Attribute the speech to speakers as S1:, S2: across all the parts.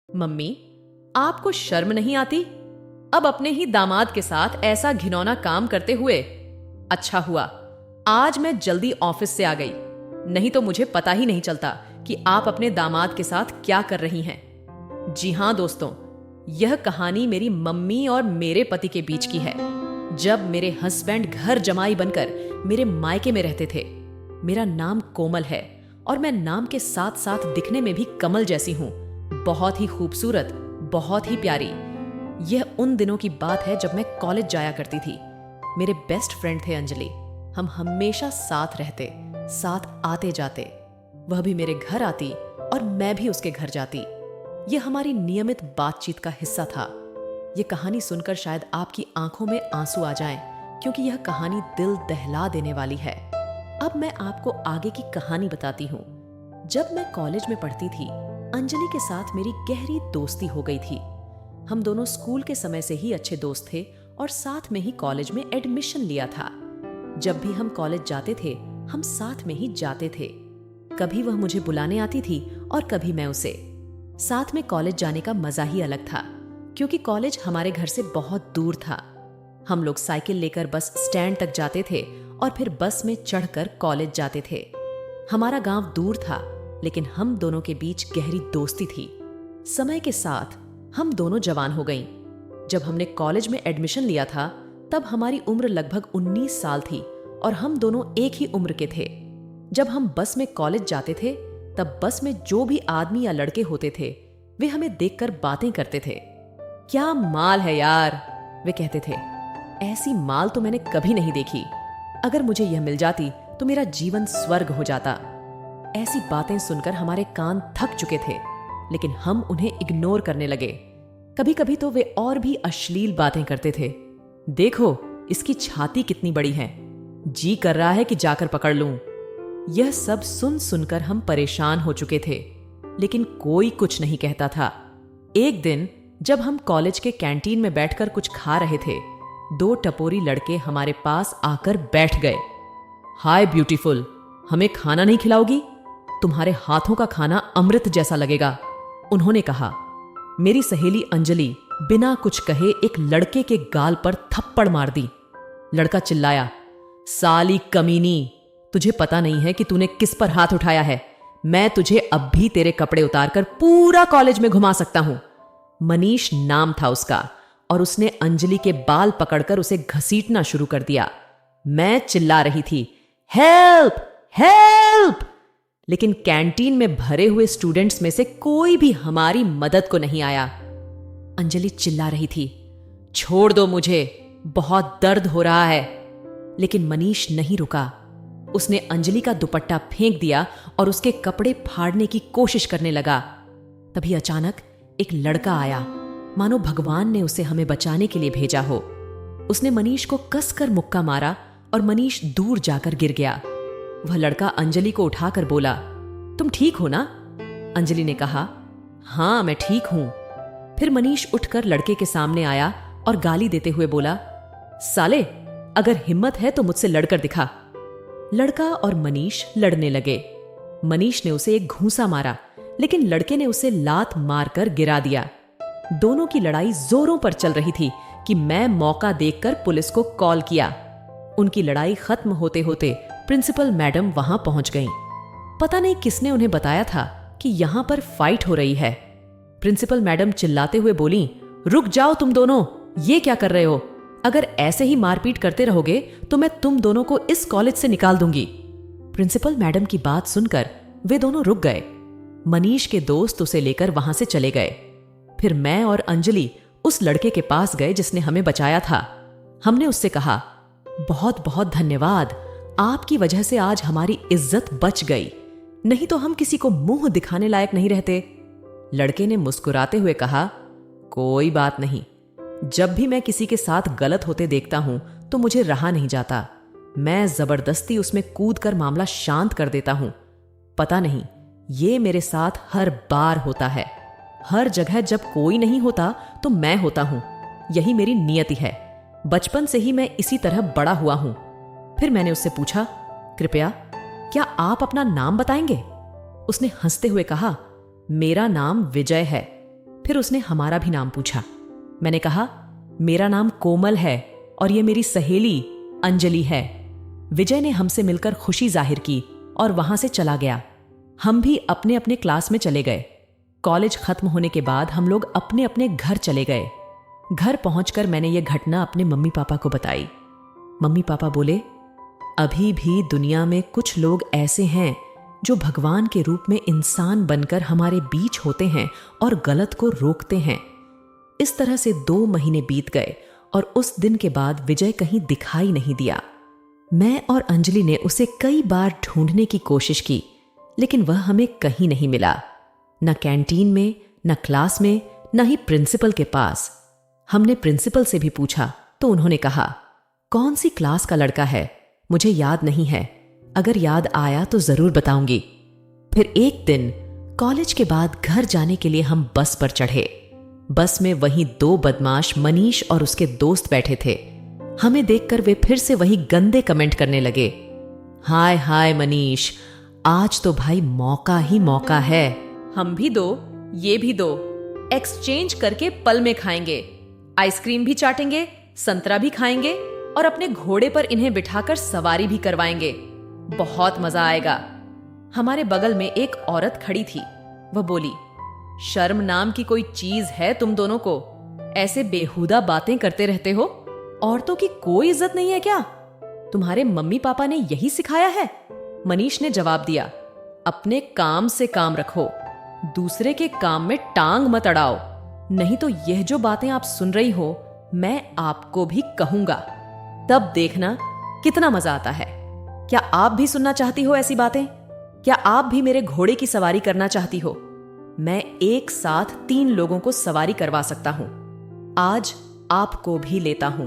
S1: Mummy, आपको शर्म नहीं आती? अब अपने ही दामाद के साथ ऐसा घिनौना काम करते हुए। अच्छा हुआ आज मैं जल्दी ऑफिस से आ गई, नहीं तो मुझे पता ही नहीं चलता कि आप अपने दामाद के साथ क्या कर रही हैं। जी हां दोस्तों, यह कहानी मेरी मम्मी और मेरे पति के बीच की है, जब मेरे हस्बैंड घर जमाई बनकर मेरे मायके में रहते थे। मेरा नाम कोमल है और मैं नाम के साथ साथ दिखने में भी कमल जैसी हूं। बहुत ही खूबसूरत, बहुत ही प्यारी। यह उन दिनों की बात है जब मैं कॉलेज जाया करती थी। मेरे बेस्ट फ्रेंड थे अंजलि। हम हमेशा साथ रहते, साथ आते जाते। वह भी मेरे घर आती और मैं भी उसके घर जाती। यह हमारी नियमित बातचीत का हिस्सा था। यह कहानी सुनकर शायद आपकी आंखों में आंसू आ जाएं, क्योंकि यह कहानी दिल दहला देने वाली है। अब मैं आपको आगे की कहानी बताती हूँ। जब मैं कॉलेज में पढ़ती थी, अंजलि के साथ मेरी गहरी दोस्ती हो गई थी। हम दोनों स्कूल के समय से ही अच्छे दोस्त थे और साथ में ही कॉलेज में एडमिशन लिया था। जब भी हम कॉलेज जाते थे, हम साथ में ही जाते थे। कभी वह मुझे बुलाने आती थी और कभी मैं उसे। साथ में कॉलेज जाने का मजा ही अलग था, क्योंकि कॉलेज हमारे घर से बहुत दूर था। हम लोग साइकिल लेकर बस स्टैंड तक जाते थे और फिर बस में चढ़कर कॉलेज जाते थे। हमारा गांव दूर था, लेकिन हम दोनों के बीच गहरी दोस्ती थी। समय के साथ हम दोनों जवान हो गईं। जब हमने कॉलेज में एडमिशन लिया था, तब हमारी उम्र लगभग 19 साल थी और हम दोनों एक ही उम्र के थे। जब हम बस में कॉलेज जाते थे, तब बस में जो भी आदमी या लड़के होते थे, वे हमें देखकर बातें करते थे। क्या माल है यार, वे कहते थे। ऐसी माल तो मैंने कभी नहीं देखी। अगर मुझे यह मिल जाती तो मेरा जीवन स्वर्ग हो जाता। ऐसी बातें सुनकर हमारे कान थक चुके थे, लेकिन हम उन्हें इग्नोर करने लगे। कभी कभी तो वे और भी अश्लील बातें करते थे। देखो, इसकी छाती कितनी बड़ी है, जी कर रहा है कि जाकर पकड़ लूं। यह सब सुन सुनकर हम परेशान हो चुके थे, लेकिन कोई कुछ नहीं कहता था। एक दिन जब हम कॉलेज के कैंटीन में बैठकर कुछ खा रहे थे, 2 टपोरी लड़के हमारे पास आकर बैठ गए। हाय ब्यूटीफुल, हमें खाना नहीं खिलाओगी? तुम्हारे हाथों का खाना अमृत जैसा लगेगा, उन्होंने कहा। मेरी सहेली अंजलि बिना कुछ कहे एक लड़के के गाल पर थप्पड़ मार दी। लड़का चिल्लाया, साली कमीनी, तुझे पता नहीं है कि तूने किस पर हाथ उठाया है? मैं तुझे अब भी तेरे कपड़े उतारकर पूरा कॉलेज में घुमा सकता हूं। मनीष नाम था उसका, और उसने अंजलि के बाल पकड़कर उसे घसीटना शुरू कर दिया। मैं चिल्ला रही थी, हेल्प हेल्प, लेकिन कैंटीन में भरे हुए स्टूडेंट्स में से कोई भी हमारी मदद को नहीं आया। अंजलि चिल्ला रही थी, छोड़ दो मुझे, बहुत दर्द हो रहा है। लेकिन मनीष नहीं रुका। उसने अंजलि का दुपट्टा फेंक दिया और उसके कपड़े फाड़ने की कोशिश करने लगा। तभी अचानक एक लड़का आया, मानो भगवान ने उसे हमें बचाने के लिए भेजा हो। उसने मनीष को कसकर मुक्का मारा और मनीष दूर जाकर गिर गया। वह लड़का अंजलि को उठाकर बोला, तुम ठीक हो ना? अंजलि ने कहा, हां मैं ठीक हूं। फिर मनीष उठकर लड़के के सामने आया और गाली देते हुए बोला, साले, अगर हिम्मत है तो मुझसे लड़कर दिखा। लड़का और मनीष लड़ने लगे। मनीष ने उसे एक घूंसा मारा, लेकिन लड़के ने उसे लात मारकर गिरा दिया। दोनों की लड़ाई जोरों पर चल रही थी कि मैं मौका देखकर पुलिस को कॉल किया। उनकी लड़ाई खत्म होते होते प्रिंसिपल मैडम वहां पहुंच गईं। पता नहीं किसने उन्हें बताया था कि यहां पर फाइट हो रही है। प्रिंसिपल मैडम चिल्लाते हुए बोली, रुक जाओ तुम दोनों, ये क्या कर रहे हो? अगर ऐसे ही मारपीट करते रहोगे तो मैं तुम दोनों को इस कॉलेज से निकाल दूंगी। प्रिंसिपल मैडम की बात सुनकर वे दोनों रुक गए। मनीष के दोस्त उसे लेकर वहां से चले गए। फिर मैं और अंजलि उस लड़के के पास गए जिसने हमें बचाया था। हमने उससे कहा, बहुत बहुत धन्यवाद, आपकी वजह से आज हमारी इज्जत बच गई, नहीं तो हम किसी को मुंह दिखाने लायक नहीं रहते। लड़के ने मुस्कुराते हुए कहा, कोई बात नहीं, जब भी मैं किसी के साथ गलत होते देखता हूं तो मुझे रहा नहीं जाता। मैं जबरदस्ती उसमें कूदकर मामला शांत कर देता हूं। पता नहीं, ये मेरे साथ हर बार होता है। हर जगह जब कोई नहीं होता तो मैं होता हूं। यही मेरी नियति है। बचपन से ही मैं इसी तरह बड़ा हुआ हूं। फिर मैंने उससे पूछा, कृपया क्या आप अपना नाम बताएंगे? उसने हंसते हुए कहा, मेरा नाम विजय है। फिर उसने हमारा भी नाम पूछा। मैंने कहा, मेरा नाम कोमल है और ये मेरी सहेली अंजलि है। विजय ने हमसे मिलकर खुशी जाहिर की और वहां से चला गया। हम भी अपने अपने क्लास में चले गए। कॉलेज खत्म होने के बाद हम लोग अपने अपने घर चले गए। घर पहुंचकर मैंने ये घटना अपने मम्मी पापा को बताई। मम्मी पापा बोले, अभी भी दुनिया में कुछ लोग ऐसे हैं जो भगवान के रूप में इंसान बनकर हमारे बीच होते हैं और गलत को रोकते हैं। इस तरह से 2 महीने बीत गए और उस दिन के बाद विजय कहीं दिखाई नहीं दिया। मैं और अंजलि ने उसे कई बार ढूंढने की कोशिश की, लेकिन वह हमें कहीं नहीं मिला, न कैंटीन में, न क्लास में, न ही प्रिंसिपल के पास। हमने प्रिंसिपल से भी पूछा तो उन्होंने कहा, कौन सी क्लास का लड़का है, मुझे याद नहीं है, अगर याद आया तो जरूर बताऊंगी। फिर एक दिन कॉलेज के बाद घर जाने के लिए हम बस पर चढ़े। बस में वही 2 बदमाश मनीष और उसके दोस्त बैठे थे। हमें देखकर वे फिर से वही गंदे कमेंट करने लगे। हाय हाय मनीष, आज तो भाई मौका ही मौका है, हम भी दो ये भी दो, एक्सचेंज करके पल में खाएंगे, आइसक्रीम भी चाटेंगे, संतरा भी खाएंगे और अपने घोड़े पर इन्हें बिठाकर सवारी भी करवाएंगे, बहुत मजा आएगा। हमारे बगल में एक औरत खड़ी थी। वह बोली, शर्म नाम की कोई चीज है तुम दोनों को? ऐसे बेहुदा बातें करते रहते हो, औरतों की कोई इज्जत नहीं है क्या? तुम्हारे मम्मी पापा ने यही सिखाया है? मनीष ने जवाब दिया, अपने काम से काम रखो, दूसरे के काम में टांग मत अड़ाओ, नहीं तो यह जो बातें आप सुन रही हो मैं आपको भी कहूंगा, तब देखना कितना मजा आता है। क्या आप भी सुनना चाहती हो ऐसी बातें? क्या आप भी मेरे घोड़े की सवारी करना चाहती हो? मैं एक साथ 3 लोगों को सवारी करवा सकता हूं। आज आपको भी लेता हूं।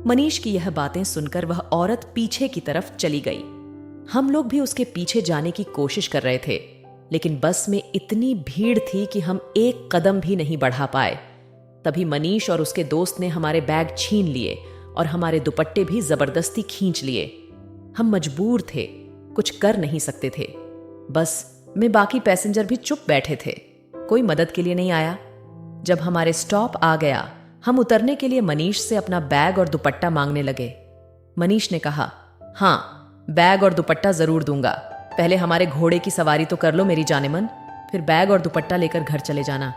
S1: मनीष की यह बातें सुनकर वह औरत पीछे की तरफ चली गई। हम लोग भी उसके पीछे जाने की कोशिश कर रहे थे, लेकिन बस में इतनी भीड़ थी कि हम एक कदम भी नहीं बढ़ा पाए। तभी मनीष और उसके दोस्त ने हमारे बैग छीन लिए और हमारे दुपट्टे भी जबरदस्ती खींच लिए। हम मजबूर थे, कुछ कर नहीं सकते थे। बस में बाकी पैसेंजर भी चुप बैठे थे, कोई मदद के लिए नहीं आया। जब हमारे स्टॉप आ गया, हम उतरने के लिए मनीष से अपना बैग और दुपट्टा मांगने लगे। मनीष ने कहा, हाँ बैग और दुपट्टा जरूर दूंगा, पहले हमारे घोड़े की सवारी तो कर लो मेरी जानेमन, फिर बैग और दुपट्टा लेकर घर चले जाना।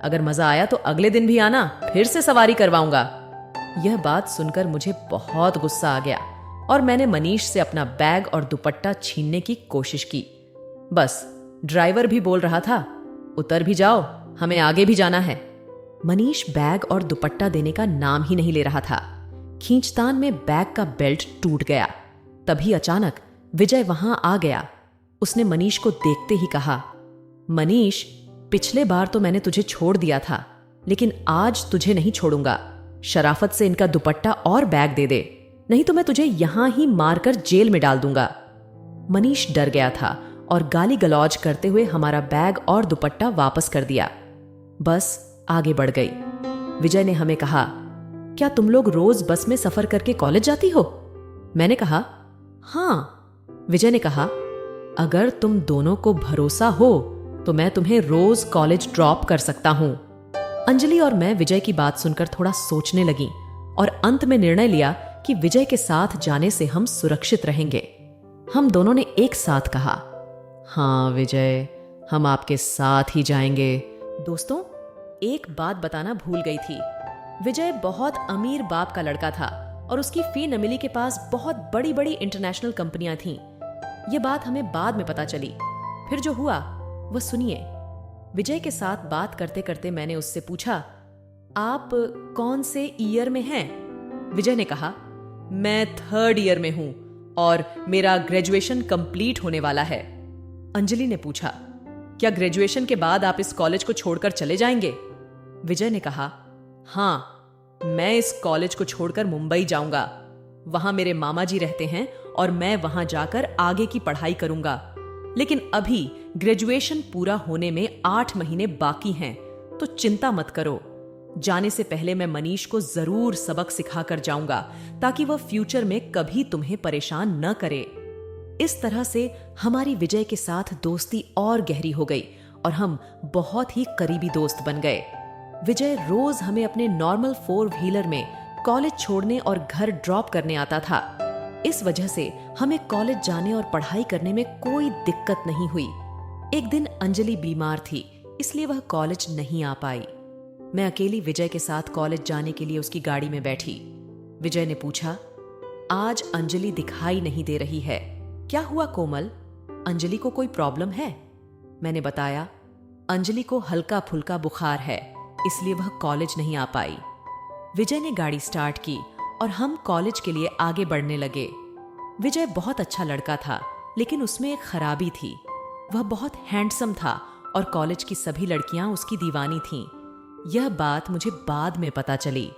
S1: अगर मजा आया तो अगले दिन भी आना, फिर से सवारी करवाऊंगा। यह बात सुनकर मुझे बहुत गुस्सा आ गया और मैंने मनीष से अपना बैग और दुपट्टा छीनने की कोशिश की। बस ड्राइवर भी बोल रहा था, उतर भी जाओ, हमें आगे भी जाना है। मनीष बैग और दुपट्टा देने का नाम ही नहीं ले रहा था। खींचतान में बैग का बेल्ट टूट गया। तभी अचानक विजय वहां आ गया। उसने मनीष को देखते ही कहा, मनीष, पिछले बार तो मैंने तुझे छोड़ दिया था, लेकिन आज तुझे नहीं छोड़ूंगा। शराफत से इनका दुपट्टा और बैग दे दे, नहीं तो मैं तुझे यहां ही मारकर जेल में डाल दूंगा। मनीष डर गया था और गाली गलौज करते हुए हमारा बैग और दुपट्टा वापस कर दिया। बस आगे बढ़ गई। विजय ने हमें कहा, क्या तुम लोग रोज बस में सफर करके कॉलेज जाती हो? मैंने कहा, हाँ। विजय ने कहा, अगर तुम दोनों को भरोसा हो तो मैं तुम्हें रोज कॉलेज ड्रॉप कर सकता हूं। अंजलि और मैं विजय की बात सुनकर थोड़ा सोचने लगी और अंत में निर्णय लिया कि विजय के साथ जाने से हम सुरक्षित रहेंगे। हम दोनों ने एक साथ कहा, हाँ विजय, हम आपके साथ ही जाएंगे। दोस्तों, एक बात बताना भूल गई थी। विजय बहुत अमीर बाप का लड़का था और उसकी फी नमिली के पास बहुत बड़ी बड़ी इंटरनेशनल कंपनियां थीं। यह बात हमें बाद में पता चली। फिर जो हुआ वह सुनिए। विजय के साथ बात करते करते मैंने उससे पूछा, आप कौन से ईयर में हैं? विजय ने कहा, मैं 3rd ईयर में हूं और मेरा ग्रेजुएशन कंप्लीट होने वाला है। अंजलि ने पूछा, क्या ग्रेजुएशन के बाद आप इस कॉलेज को छोड़कर चले जाएंगे? विजय ने कहा, हाँ, मैं इस कॉलेज को छोड़कर मुंबई जाऊंगा। वहां मेरे मामा जी रहते हैं और मैं वहां जाकर आगे की पढ़ाई करूंगा। लेकिन अभी ग्रेजुएशन पूरा होने में 8 महीने बाकी हैं, तो चिंता मत करो। जाने से पहले मैं मनीष को जरूर सबक सिखाकर जाऊंगा ताकि वह फ्यूचर में कभी तुम्हें परेशान न करे। इस तरह से हमारी विजय के साथ दोस्ती और गहरी हो गई और हम बहुत ही करीबी दोस्त बन गए। विजय रोज हमें अपने नॉर्मल 4 व्हीलर में कॉलेज छोड़ने और घर ड्रॉप करने आता था। इस वजह से हमें कॉलेज जाने और पढ़ाई करने में कोई दिक्कत नहीं हुई। एक दिन अंजलि बीमार थी, इसलिए वह कॉलेज नहीं आ पाई। मैं अकेली विजय के साथ कॉलेज जाने के लिए उसकी गाड़ी में बैठी। विजय ने पूछा, आज अंजलि दिखाई नहीं दे रही है, क्या हुआ कोमल? अंजलि को कोई प्रॉब्लम है? मैंने बताया, अंजलि को हल्का फुल्का बुखार है, इसलिए वह कॉलेज नहीं आ पाई। विजय ने गाड़ी स्टार्ट की और हम कॉलेज के लिए आगे बढ़ने लगे। विजय बहुत अच्छा लड़का था, लेकिन उसमें एक खराबी थी। वह बहुत हैंडसम था और कॉलेज की सभी लड़कियां उसकी दीवानी थीं। यह बात मुझे बाद में पता चली।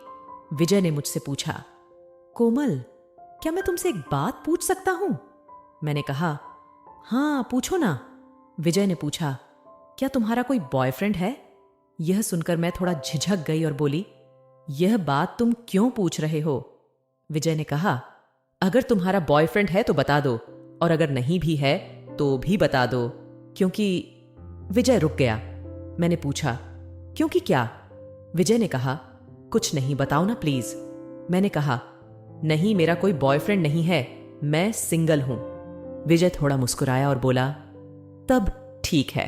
S1: विजय ने मुझसे पूछा, कोमल, क्या मैं तुमसे एक बात पूछ सकता हूं? मैंने कहा, हाँ पूछो ना। विजय ने पूछा, क्या तुम्हारा कोई बॉयफ्रेंड है? यह सुनकर मैं थोड़ा झिझक गई और बोली, यह बात तुम क्यों पूछ रहे हो? विजय ने कहा, अगर तुम्हारा बॉयफ्रेंड है तो बता दो, और अगर नहीं भी है तो भी बता दो, क्योंकि... विजय रुक गया। मैंने पूछा, क्योंकि क्या? विजय ने कहा, कुछ नहीं, बताओ ना प्लीज। मैंने कहा, नहीं, मेरा कोई बॉयफ्रेंड नहीं है, मैं सिंगल हूं। विजय थोड़ा मुस्कुराया और बोला, तब ठीक है।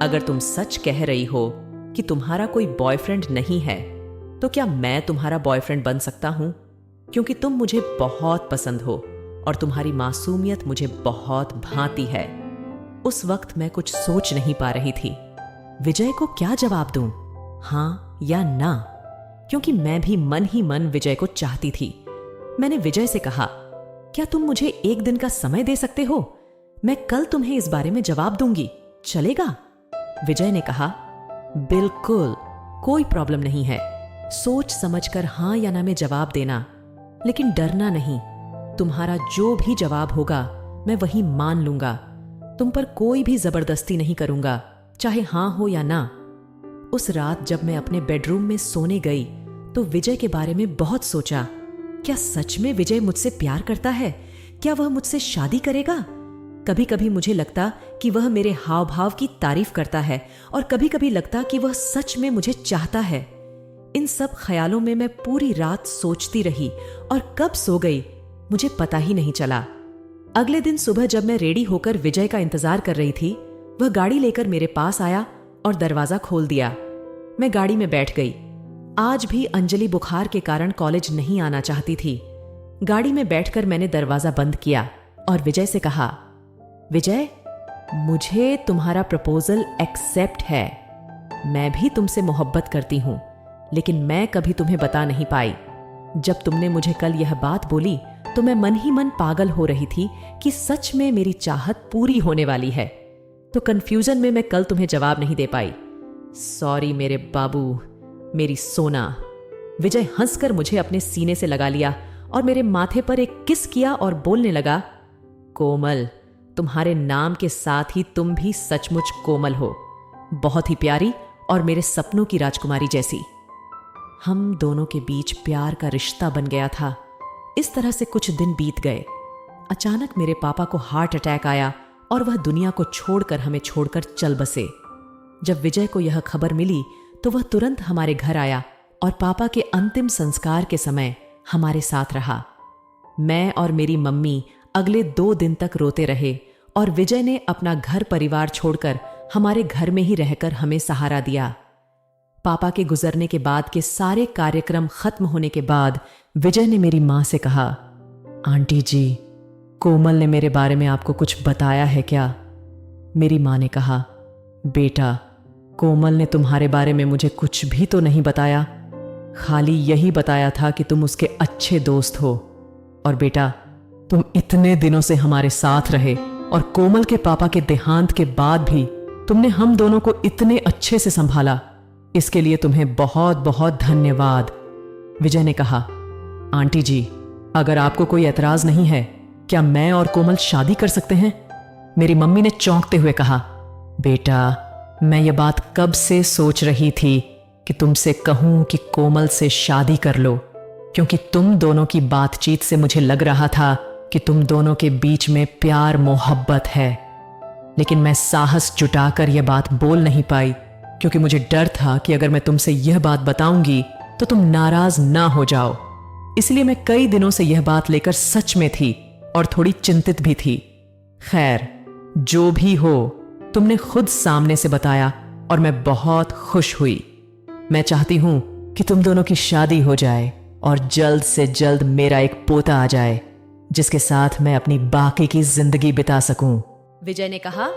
S1: अगर तुम सच कह रही हो कि तुम्हारा कोई बॉयफ्रेंड नहीं है, तो क्या मैं तुम्हारा बॉयफ्रेंड बन सकता हूं? क्योंकि तुम मुझे बहुत पसंद हो और तुम्हारी मासूमियत मुझे बहुत भाती है। उस वक्त मैं कुछ सोच नहीं पा रही थी। विजय को क्या जवाब दूं, हां या ना? क्योंकि मैं भी मन ही मन विजय को चाहती थी। मैंने विजय से कहा, क्या तुम मुझे एक दिन का समय दे सकते हो? मैं कल तुम्हें इस बारे में जवाब दूंगी, चलेगा? विजय ने कहा, बिल्कुल, कोई प्रॉब्लम नहीं है। सोच समझकर हां या ना में जवाब देना, लेकिन डरना नहीं। तुम्हारा जो भी जवाब होगा मैं वही मान लूंगा। तुम पर कोई भी जबरदस्ती नहीं करूंगा, चाहे हां हो या ना। उस रात जब मैं अपने बेडरूम में सोने गई तो विजय के बारे में बहुत सोचा। क्या सच में विजय मुझसे प्यार करता है? क्या वह मुझसे शादी करेगा? कभी कभी मुझे लगता कि वह मेरे हाव भाव की तारीफ करता है और कभी कभी लगता कि वह सच में मुझे चाहता है। इन सब ख्यालों में मैं पूरी रात सोचती रही और कब सो गई मुझे पता ही नहीं चला। अगले दिन सुबह जब मैं रेडी होकर विजय का इंतजार कर रही थी, वह गाड़ी लेकर मेरे पास आया और दरवाजा खोल दिया। मैं गाड़ी में बैठ गई। आज भी अंजलि बुखार के कारण कॉलेज नहीं आना चाहती थी। गाड़ी में बैठकर मैंने दरवाजा बंद किया और विजय से कहा, विजय, मुझे तुम्हारा प्रपोजल एक्सेप्ट है। मैं भी तुमसे मोहब्बत करती हूं, लेकिन मैं कभी तुम्हें बता नहीं पाई। जब तुमने मुझे कल यह बात बोली तो मैं मन ही मन पागल हो रही थी कि सच में मेरी चाहत पूरी होने वाली है। तो कंफ्यूजन में मैं कल तुम्हें जवाब नहीं दे पाई। सॉरी मेरे बाबू, मेरी सोना। विजय हंसकर मुझे अपने सीने से लगा लिया और मेरे माथे पर एक किस किया और बोलने लगा, कोमल, तुम्हारे नाम के साथ ही तुम भी सचमुच कोमल हो, बहुत ही प्यारी और मेरे सपनों की राजकुमारी जैसी। हम दोनों के बीच प्यार का रिश्ता बन गया था। इस तरह से कुछ दिन बीत गए। अचानक मेरे पापा को हार्ट अटैक आया और वह दुनिया को छोड़कर हमें छोड़कर चल बसे। जब विजय को यह खबर मिली तो वह तुरंत हमारे घर आया और पापा के अंतिम संस्कार के समय हमारे साथ रहा। मैं और मेरी मम्मी अगले 2 दिन तक रोते रहे और विजय ने अपना घर परिवार छोड़कर हमारे घर में ही रहकर हमें सहारा दिया। पापा के गुजरने के बाद के सारे कार्यक्रम खत्म होने के बाद विजय ने मेरी मां से कहा, आंटी जी, कोमल ने मेरे बारे में आपको कुछ बताया है क्या? मेरी मां ने कहा, बेटा, कोमल ने तुम्हारे बारे में मुझे कुछ भी तो नहीं बताया, खाली यही बताया था कि तुम उसके अच्छे दोस्त हो। और बेटा, तुम इतने दिनों से हमारे साथ रहे और कोमल के पापा के देहांत के बाद भी तुमने हम दोनों को इतने अच्छे से संभाला, इसके लिए तुम्हें बहुत बहुत धन्यवाद। विजय ने कहा, आंटी जी, अगर आपको कोई एतराज नहीं है, क्या मैं और कोमल शादी कर सकते हैं? मेरी मम्मी ने चौंकते हुए कहा, बेटा, मैं ये बात कब से सोच रही थी कि तुमसे कहूं कि कोमल से शादी कर लो, क्योंकि तुम दोनों की बातचीत से मुझे लग रहा था कि तुम दोनों के बीच में प्यार मोहब्बत है। लेकिन मैं साहस जुटाकर यह बात बोल नहीं पाई क्योंकि मुझे डर था कि अगर मैं तुमसे यह बात बताऊंगी तो तुम नाराज ना हो जाओ। इसलिए मैं कई दिनों से यह बात लेकर सच में थी और थोड़ी चिंतित भी थी। खैर, जो भी हो, तुमने खुद सामने से बताया और मैं बहुत खुश हुई। मैं चाहती हूं कि तुम दोनों की शादी हो जाए और जल्द से जल्द मेरा एक पोता आ जाए, जिसके साथ मैं अपनी बाकी की जिंदगी बिता सकूं। विजय ने कहा,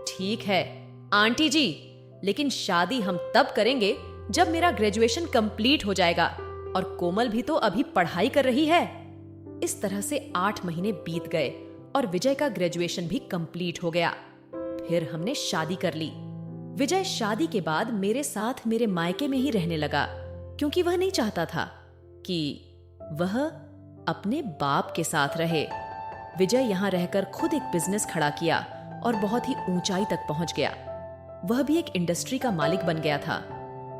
S1: ठीक है आंटी जी, लेकिन शादी हम तब करेंगे जब मेरा ग्रेजुएशन कंप्लीट हो जाएगा और कोमल भी तो अभी पढ़ाई कर रही है। इस तरह से 8 महीने बीत गए और विजय का ग्रेजुएशन भी कंप्लीट हो गया। फिर हमने शादी कर ली। विजय शादी के बाद मेरे साथ मेरे मायके में ही रहने लगा, क्योंकि वह नहीं चाहता था कि वह अपने बाप के साथ रहे। विजय यहां रहकर खुद एक बिजनेस खड़ा किया और बहुत ही ऊंचाई तक पहुंच गया। वह भी एक इंडस्ट्री का मालिक बन गया था।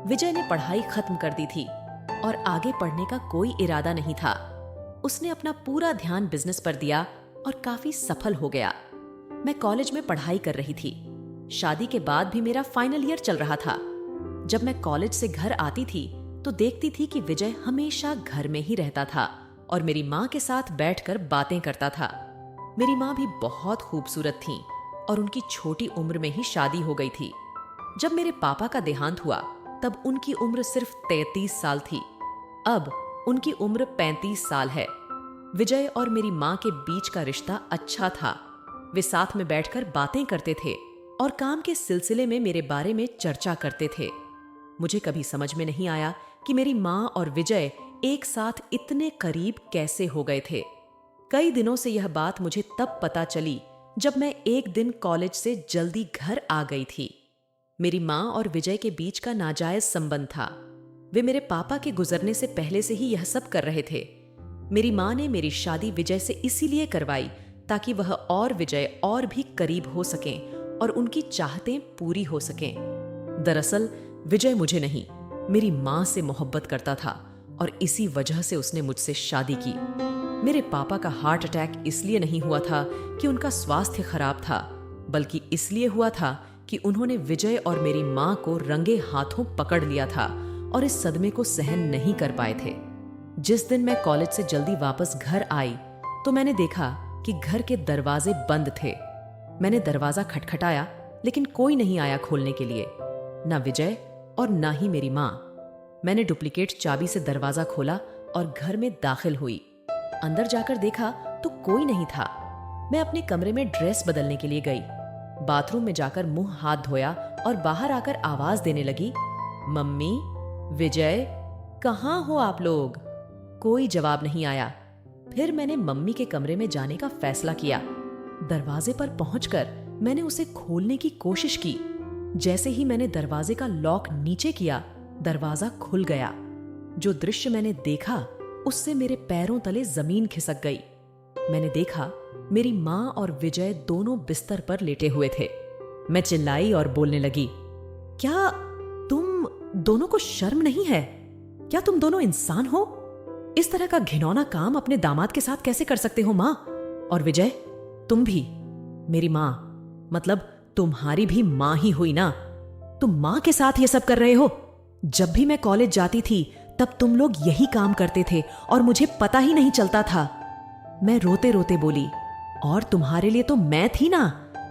S1: विजय ने पढ़ाई खत्म कर दी थी और आगे पढ़ने का कोई इरादा नहीं था। उसने अपना पूरा ध्यान बिजनेस पर दिया और काफी सफल हो गया। मैं कॉलेज में पढ़ाई कर रही थी। शादी के बाद भी मेरा फाइनल ईयर चल रहा था। जब मैं कॉलेज से घर आती थी तो देखती थी कि विजय हमेशा घर में ही रहता था और मेरी माँ के साथ बैठकर बातें करता था। मेरी माँ भी बहुत खूबसूरत थी और उनकी छोटी उम्र में ही शादी हो गई थी। जब मेरे पापा का देहांत हुआ तब उनकी उम्र सिर्फ 33 साल थी। अब उनकी उम्र 35 साल है। विजय और मेरी माँ के बीच का रिश्ता अच्छा था। वे साथ में बैठकर बातें करते थे और काम के सिलसिले में मेरे बारे में चर्चा करते थे। मुझे कभी समझ में नहीं आया कि मेरी माँ और विजय एक साथ इतने करीब कैसे हो गए थे। कई दिनों से यह बात मुझे तब पता चली जब मैं एक दिन कॉलेज से जल्दी घर आ गई थी। मेरी माँ और विजय के बीच का नाजायज संबंध था। वे मेरे पापा के गुजरने से पहले से ही यह सब कर रहे थे। मेरी माँ ने मेरी शादी विजय से इसीलिए करवाई ताकि वह और विजय और भी करीब हो सकें और उनकी चाहतें पूरी हो सकें। दरअसल विजय मुझे नहीं, मेरी माँ से मोहब्बत करता था और इसी वजह से उसने मुझसे शादी की। मेरे पापा का हार्ट अटैक इसलिए नहीं हुआ था कि उनका स्वास्थ्य खराब था, बल्कि इसलिए हुआ था कि उन्होंने विजय और मेरी माँ को रंगे हाथों पकड़ लिया था और इस सदमे को सहन नहीं कर पाए थे। जिस दिन मैं कॉलेज से जल्दी वापस घर आई तो मैंने देखा कि घर के दरवाजे बंद थे। मैंने दरवाजा खटखटाया, लेकिन कोई नहीं आया खोलने के लिए, ना विजय और ना ही मेरी माँ। मैंने डुप्लीकेट चाबी से दरवाजा खोला और घर में दाखिल हुई। अंदर जाकर देखा तो कोई नहीं था। मैं अपने कमरे में ड्रेस बदलने के लिए गई। बाथरूम में जाकर मुंह हाथ धोया और बाहर आकर आवाज देने लगी, मम्मी, विजय, कहाँ हो आप लोग? कोई जवाब नहीं आया। फिर मैंने मम्मी के कमरे में जाने का फैसला किया। दरवाजे पर पहुंचकर मैंने उसे खोलने की कोशिश की। जैसे ही मैंने दरवाजे का लॉक नीचे किया, दरवाजा खुल गया। जो दृश्य मैंने देखा उससे मेरे पैरों तले जमीन खिसक गई। मैंने देखा मेरी माँ और विजय दोनों बिस्तर पर लेटे हुए थे। मैं चिल्लाई और बोलने लगी, क्या तुम दोनों को शर्म नहीं है? क्या तुम दोनों इंसान हो? इस तरह का घिनौना काम अपने दामाद के साथ कैसे कर सकते हो माँ? और विजय, तुम भी। मेरी माँ, मतलब तुम्हारी भी माँ ही हुई ना? तुम माँ के साथ ये सब कर रहे हो? जब भी मैं कॉलेज जाती थी तब तुम लोग यही काम करते थे और मुझे पता ही नहीं चलता था। मैं रोते रोते बोली, और तुम्हारे लिए तो मैं थी ना।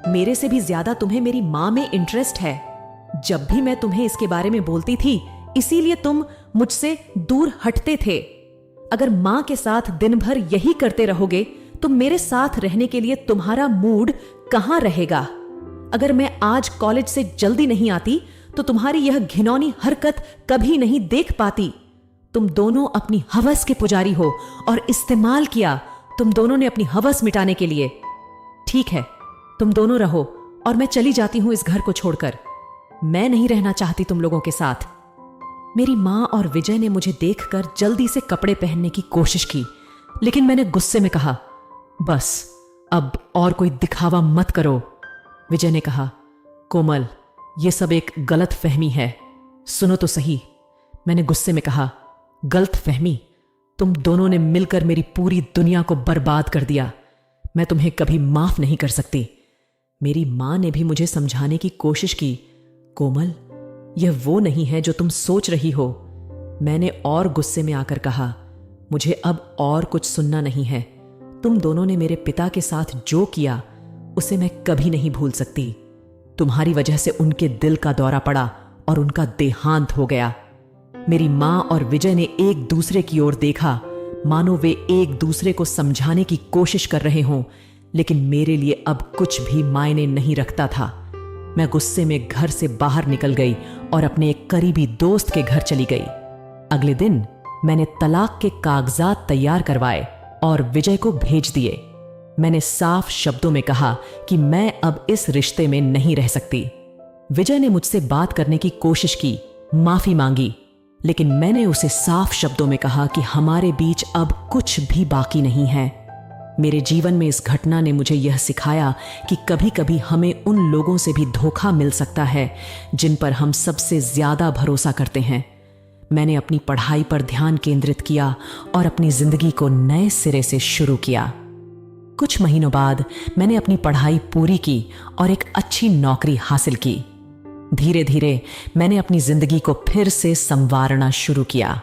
S1: मेरे से भी ज्यादा तुम्हें मेरी माँ में इंटरेस्ट है। जब भी मैं तुम्हें इसके बारे में बोलती थी, इसीलिए तुम मुझसे दूर हटते थे। अगर माँ के साथ दिन भर यही करते रहोगे तो मेरे साथ रहने के लिए तुम्हारा मूड कहाँ रहेगा? अगर मैं आज कॉलेज से जल्दी नहीं आती तो तुम्हारी यह घिनौनी हरकत कभी नहीं देख पाती। तुम दोनों अपनी हवस के पुजारी हो और इस्तेमाल किया तुम दोनों ने अपनी हवस मिटाने के लिए। ठीक है, तुम दोनों रहो और मैं चली जाती हूं इस घर को छोड़कर। मैं नहीं रहना चाहती तुम लोगों के साथ। मेरी माँ और विजय ने मुझे देखकर जल्दी से कपड़े पहनने की कोशिश की, लेकिन मैंने गुस्से में कहा, बस अब और कोई दिखावा मत करो। विजय ने कहा, कोमल, यह सब एक गलत फहमी है, सुनो तो सही। मैंने गुस्से में कहा, गलत फहमी? तुम दोनों ने मिलकर मेरी पूरी दुनिया को बर्बाद कर दिया। मैं तुम्हें कभी माफ नहीं कर सकती। मेरी मां ने भी मुझे समझाने की कोशिश की, कोमल, यह वो नहीं है जो तुम सोच रही हो। मैंने और गुस्से में आकर कहा, मुझे अब और कुछ सुनना नहीं है। तुम दोनों ने मेरे पिता के साथ जो किया उसे मैं कभी नहीं भूल सकती। तुम्हारी वजह से उनके दिल का दौरा पड़ा और उनका देहांत हो गया। मेरी मां और विजय ने एक दूसरे की ओर देखा, मानो वे एक दूसरे को समझाने की कोशिश कर रहे हों, लेकिन मेरे लिए अब कुछ भी मायने नहीं रखता था। मैं गुस्से में घर से बाहर निकल गई और अपने एक करीबी दोस्त के घर चली गई। अगले दिन मैंने तलाक के कागजात तैयार करवाए और विजय को भेज दिए। मैंने साफ शब्दों में कहा कि मैं अब इस रिश्ते में नहीं रह सकती। विजय ने मुझसे बात करने की कोशिश की, माफी मांगी, लेकिन मैंने उसे साफ शब्दों में कहा कि हमारे बीच अब कुछ भी बाकी नहीं है। मेरे जीवन में इस घटना ने मुझे यह सिखाया कि कभी कभी हमें उन लोगों से भी धोखा मिल सकता है जिन पर हम सबसे ज्यादा भरोसा करते हैं। मैंने अपनी पढ़ाई पर ध्यान केंद्रित किया और अपनी जिंदगी को नए सिरे से शुरू किया। कुछ महीनों बाद मैंने अपनी पढ़ाई पूरी की और एक अच्छी नौकरी हासिल की। धीरे धीरे मैंने अपनी जिंदगी को फिर से संवारना शुरू किया।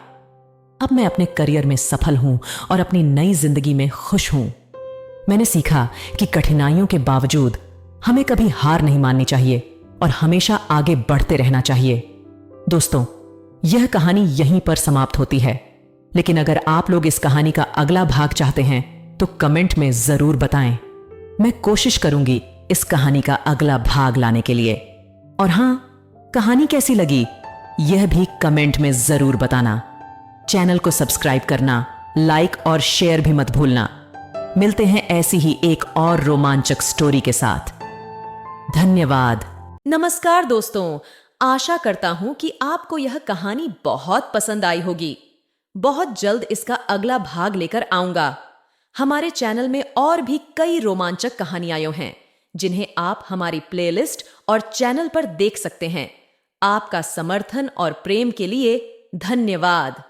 S1: अब मैं अपने करियर में सफल हूं और अपनी नई जिंदगी में खुश हूं। मैंने सीखा कि कठिनाइयों के बावजूद हमें कभी हार नहीं माननी चाहिए और हमेशा आगे बढ़ते रहना चाहिए। दोस्तों, यह कहानी यहीं पर समाप्त होती है, लेकिन अगर आप लोग इस कहानी का अगला भाग चाहते हैं तो कमेंट में जरूर बताएं। मैं कोशिश करूंगी इस कहानी का अगला भाग लाने के लिए। और हां, कहानी कैसी लगी यह भी कमेंट में जरूर बताना। चैनल को सब्सक्राइब करना, लाइक और शेयर भी मत भूलना। मिलते हैं ऐसी ही एक और रोमांचक स्टोरी के साथ। धन्यवाद। नमस्कार दोस्तों, आशा करता हूं कि आपको यह कहानी बहुत पसंद आई होगी। बहुत जल्द इसका अगला भाग लेकर आऊंगा। हमारे चैनल में और भी कई रोमांचक कहानियां हैं जिन्हें आप हमारी प्लेलिस्ट और चैनल पर देख सकते हैं। आपका समर्थन और प्रेम के लिए धन्यवाद।